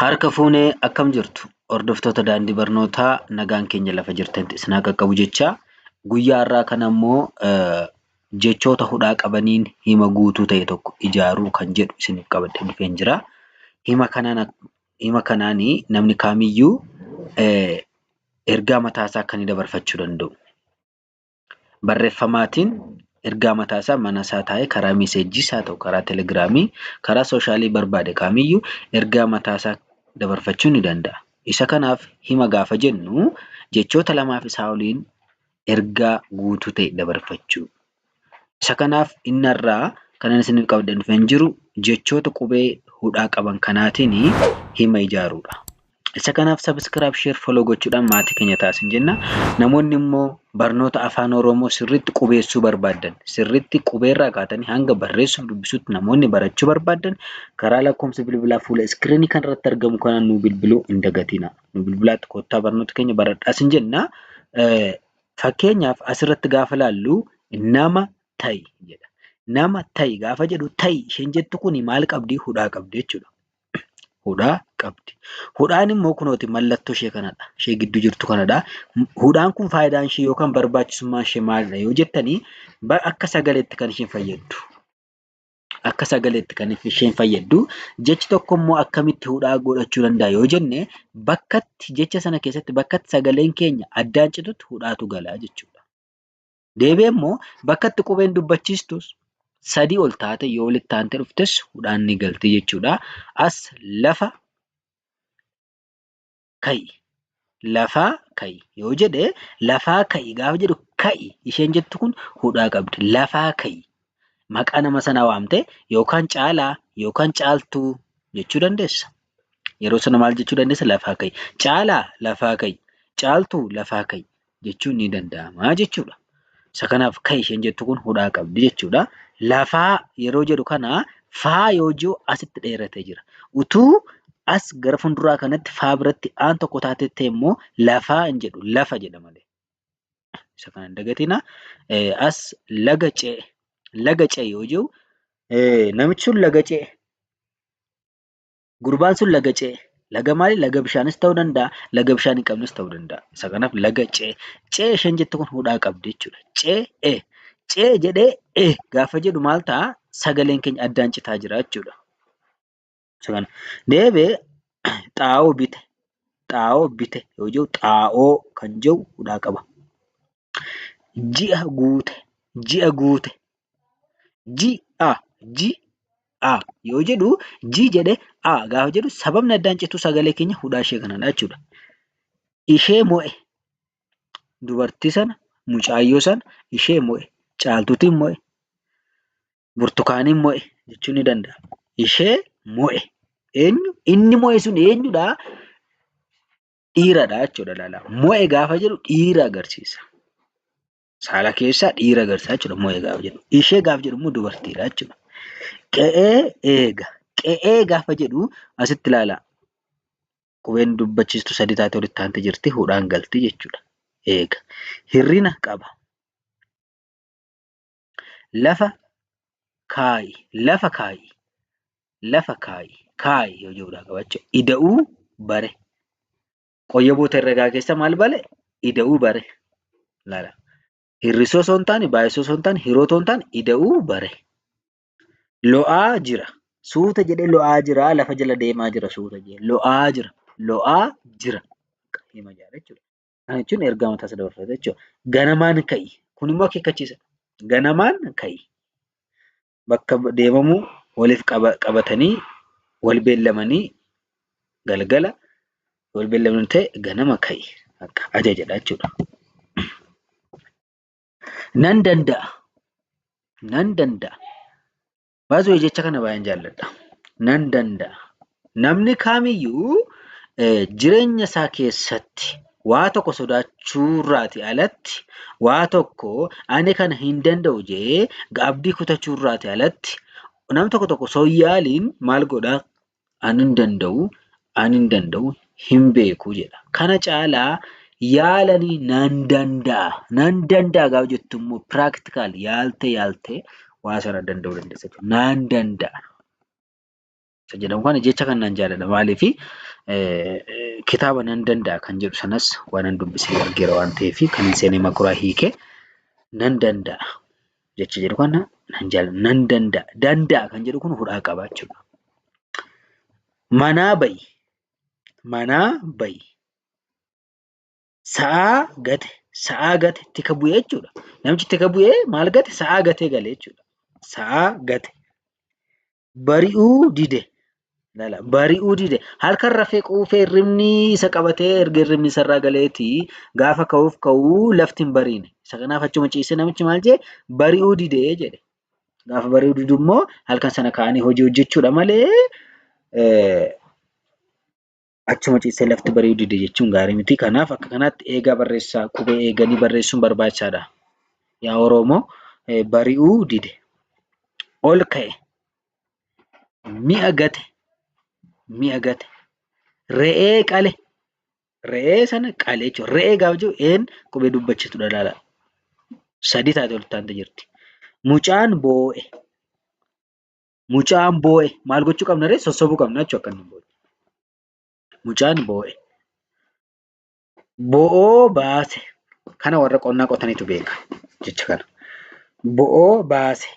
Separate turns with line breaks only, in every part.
Harka fuunee akkam jirtu hordoftoota daandii barnootaa nagaan keenya lafa jirtanitti isin haa qaqqabu jechaa. Guyyaa har'aa kana ammoo jechoota hudhaa qabaniin hima guutuu ta'e tokko ijaaruu kan jedhu isiniif qabadhee dhufeen jira. Hima kanaanii namni kaamiyyuu ergaa mataasaa akka inni dabarfachuu danda'u. Barreeffamaatiin ergaa mataasaa manasaa taa'ee karaa meeseejjiis haa ta'u karaa telegiraamii karaa sooshaalii barbaade kaamiyyuu ergaa mataasaa dabarfachuu ni danda'a. Isa kanaaf hima gaafa jennu jechoota lamaaf isaa oliin ergaa guutuu ta'e dabarfachuu. Isa kanaaf innarraa kanan isiniif qabadhee dhufeen jiru jechoota qubee hudhaa qaban kanaatiin hima ijaaruudha. Isa kanaaf sabiskiraayib, sheer, foloo gochuudhaan maatii keenya taasisan jenna. Namoonni immoo barnoota afaan Oromoo sirriitti qubeessuu barbaadan, sirriitti qubeerraa kaatanii hanga barreessuuf dubbisuutti namoonni barachuu barbaadan karaa lakkoofsa bilbilaa fuula iskiriinii kanarratti argamu kanaan nu bilbiluu hin dagatina. Nu bilbilaatti kottaa barnoota keenya baradhaas hin jenna. Fakkeenyaaf asirratti gaafa laallu nama ta'i jedha. Nama ta'i gaafa jedhu ta'i isheen jettu kun maal qabdi? Hudhaa qabdi jechuudha. Hudhaa qabdi. Hudhaan immoo kunooti mallattoo ishee kanadha. Ishee gidduu jirtu kanadha. Hudhaan kun faayidaan ishee yookaan barbaachisummaan ishee maalidha yoo jettanii akka sagaleetti kan isheen fayyaddu. Akka sagaleetti kan isheen fayyaddu. Jechi tokko immoo akkamitti hudhaa godhachuu danda'a yoo jenne bakkatti jecha sana keessatti bakkatti sagaleen keenya addaan citutti hudhaatu galaa jechuudha. Deebi'ee immoo bakkatti qubeen dubbachiistus sadii ol taate yoo walitti aantee dhuftes hudhaan ni galti jechuudha. As lafa ka'i. Lafaa ka'i yoo jedhe lafaa ka'i gaafa jedhu ka'i isheen jettu kun hudhaa qabdi. Lafaa ka'i. Maqaa nama sanaa waamtee yookaan caalaa yookaan caaltuu jechuu dandeessa. Yeroo sana maal jechuu dandeessa? Lafaa ka'i. Caalaa lafaa ka'i. Caaltuu lafaa ka'i jechuun ni danda'ama jechuudha. Isa kanaaf ka'i isheen jettu kun hudhaa qabdi jechuudha. Lafaa yeroo jedhu kana faa yoo jiru asitti dheeratee jira. Utuu as gara fuulduraa kanatti faa biratti aan tokko taatettee immoo lafaa hin jedhu lafa jedha malee. Isa kana hin dagatina. As laga ce'e. Laga ce'e yoo jiru namichi sun laga ce'e. Gurbaan sun laga ce'e. Laga maali? Laga bishaanis ta'uu danda'a. Laga bishaan hin qabnes ta'uu danda'a. Isa kanaaf laga ce'e. Ce'e isheen jettu kun hudhaa qabdi jechuudha. Ce'e. Ce'e jedhee gaafa jedhu maal ta'a? Sagaleen keenya addaan citaa jira jechuudha. Isa kana deebi'ee xaa'oo bite. Xaa'oo bite yoo jiru xaa'oo kan jiru hudhaa qaba. Ji'a guute. Ji'a guute. Ji'a yoo jedhu ji jedhee gaafa jedhu sababni addaan cituu sagalee keenya hudhaa ishee kanadha jechuudha. Ishee mo'e. Dubartii sana mucaayyoo sana ishee mo'e. Caaltuutiin mo'e. Burtukaaniin mo'e jechuun ni danda'a. Ishee mo'e. Eenyu? Inni mo'e sun eenyudha? Dhiiradha jechuudha laala. Mo'e gaafa jedhu dhiira agarsiisa. Saala keessaa dhiira agarsiisa jechuudha mo'e gaafa jedhu. Ishee gaafa jedhu immoo dubartiidha jechuudha. Qe'ee eega. Qe'ee gaafa jedhu asitti ilaala. Qubeen dubbachiistu sadii taate walitti aantee jirti. Hudhaan galti jechuudha. Eega. Hirrina qaba. Lafa kaa'i. Lafa kaa'i. Lafa kaa'i. Kaa'i yoo jedhu hudhaa qaba jechuudha. Ida'uu bare. Qoyyaboota herregaa keessa maal bale? Ida'uu bare. Laala. Hirrisoo osoo hin taane, baay'isoo osoo hin taane, hiroo osoo hin taane ida'uu bare. Lo'aa jira. Suuta jedhee lo'aa jira. Lafa jala deemaa jira suuta jedhee. Lo'aa jira. Lo'aa jira. Hima jaara jechuudha. Kana jechuun ergaa mataa isa dabarfata jechuudha. Ganamaan ka'i. Kun immoo akeekkachiisa. Ganamaan ka'i. Bakka deemamuu waliif qabatanii wal beellamanii galgala wal beellamanii ta'e ganama ka'i. Akka ajajadha jechuudha. Nan danda'a. Nan danda'a. Baay'ee jecha kana baay'een jaalladha. Nan danda'a. Namni kaamiyyuu jireenya isaa keessatti waa tokko sodaachuurraati alatti waa tokko ani kana hin danda'u jedhee abdii kutachuurraati alatti nam tokko osoo hin yaaliin maal godhaa? Ani hin danda'u hin beeku jedha. Kana caalaa yaalanii nan danda'a gaafa jettu immoo piraktikaal yaaltee waa sana danda'uu dandeessa jechuudha. Nan danda'a. jedhamu kana jecha kanaan jaalladha. Maaliif kitaaba nan danda'a kan jedhu sanas waan dubbisee argeera waan ta'eef kan seenee makuraa hiikee nan danda'a jecha jedhu kana nan jaalladha. Nan danda'a. Danda'a kan jedhu kun hudhaa qaba jechuudha. Manaa ba'i. Manaa ba'i. Sa'aa gate. Sa'aa gate tika bu'ee jechuudha. Namichi tika bu'ee maal gate? Sa'aa gatee galee jechuudha. Sa'aa gate. Bari'uu dide. Bari'uu dide. Halkan rafee quufee hirribni isa qabatee erga hirribni isarraa galeetii gaafa ka'uuf ka'uu lafti hin bariine. Isa kanaaf achuma ciisee namichi maal jedhe? Bari'uu didee jedhe. Gaafa bari'uu didu immoo halkan sana ka'anii hojii hojjechuudha malee achuma ciisee lafti bari'uu dide jechuun gaarii miti. Kanaaf akka kanaatti eegaa barreessaa qubee eeganii barreessuun barbaachisaadha. Yaa Oromoo bari'uu dide. Ol ka'e. Mi'a gate. Mi'a gate. Re'ee qale. Re'ee sana qale jechuudha. Re'ee gaafa jiru een qubee dubbachituudha laala. Sadii taatee ol taante jirti. Mucaan boo'e. Mucaan boo'e. Maal gochuu qabna ree? Sossobuu qabna jechuudha akka inni boo'e. Mucaan boo'e. Bo'oo baase. Kana warra qonnaa qotaniitu beeka jecha kana. Bo'oo baase.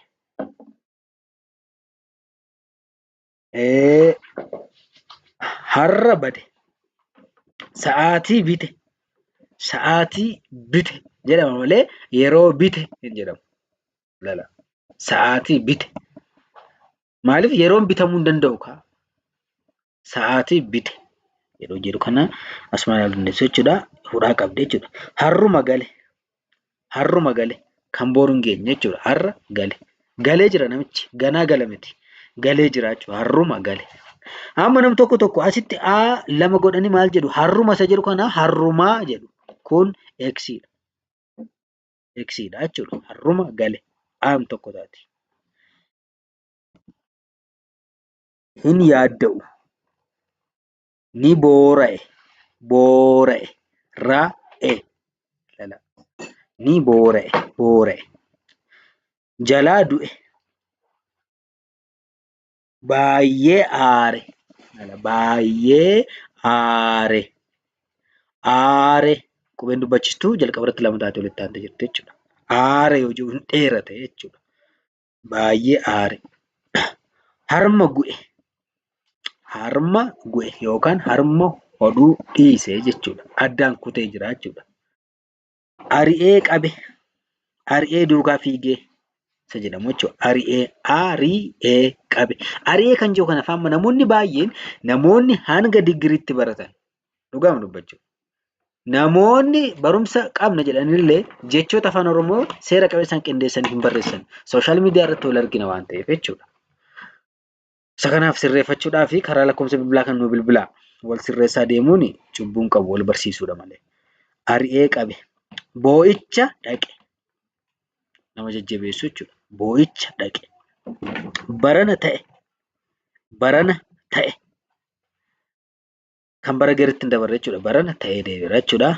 Har'a bade. Sa'aatii bite. Sa'aatii bite jedhama malee yeroo bite hin jedhamu. Lala. Sa'aatii bite. Maaliif yeroon bitamuu hin danda'u kaa? Sa'aatii bite yeroo jedhu kana asumaan yaaduu dandeessu jechuudha. Hudhaa qabdi jechuudha. Har'uma gale. Har'uma gale. Kan boru hin geenye jechuudha. Har'a gale. Galee jira namichi. Ganaa gala miti. Galee jira jechuudha. Har'uma gale. Amma nam tokko asitti lama godhanii maal jedhu? Har'uma isa jedhu kana har'umaa jedhu. Kun eksiidha. Eksiidha jechuudha. Har'uma gale. Am tokko taati. Hin yaadda'u. Ni boora'e. Boora'e. Ra'e. Lala. Ni boora'e. Boora'e. Jalaa du'e. Baay'ee aare. Baay'ee aare. Aare. Qubeen dubbachistuu jalqaba irratti lama taatee walitti aantee jirti jechuudha. Aare yoo jiru hin dheerate jechuudha. Baay'ee aare. Harma gu'e. Harma gu'e yookaan harma hodhuu dhiisee jechuudha. Addaan kutee jira jechuudha. Ari'ee qabe. Ari'ee duukaa fiigee isa jedhamu jechuudha. Ari'ee qabe. Ari'ee kan jiru kana afaan namoonni baay'een namoonni hanga digiriitti baratan dhugaama dubbachuu. Namoonni barumsa qabna jedhanillee jechoota afaan Oromoo seera qabeessaan qindeessanii hin barreessan. Sooshaal miidiyaa irratti wal argina waan ta'eef jechuudha. Isa kanaaf sirreeffachuudhaa fi karaa lakkoofsa bilbilaa kan nu bilbilaa wal sirreessaa deemuun cubbuun qabu wal barsiisuudha malee. Ari'ee qabe. Boo'icha dhaqe. Nama jajjabeessu jechuudha. Boo'icha dhaqe. Barana ta'e. Barana ta'e. Kan bara garitti hin dabarre jechuudha. Barana ta'ee deebiira jechuudha.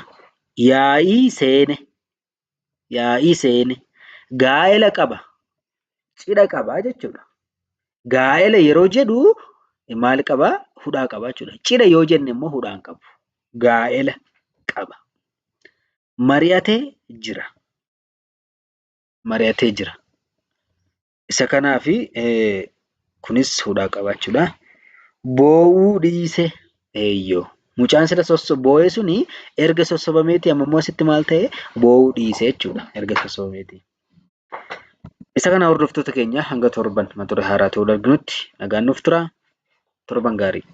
Yaa'ii seene. Yaa'ii seene. Gaa'ela qaba. Cidha qaba jechuudha. Gaa'ela yeroo jedhu maal qabaa? Hudhaa qaba jechuudha. Cidha yoo jenne immoo hudhaa hin qabu. Gaa'ela qaba. Mari'atee jira. Mari'atee jira. Isa kanaafi kunis hudhaa qaba jechuudha. Boo'uu dhiise. Eeyyoo. Mucaan sila boo'ee suni erga sossobameeti amma immoo asitti maal ta'e boo'uu dhiise jechuudha. Erga sossobameeti. Isa kana hordoftoota keenya hanga torban mata duree haaraa ta'uu arginutti nagaan nuuf tura. Torban gaarii.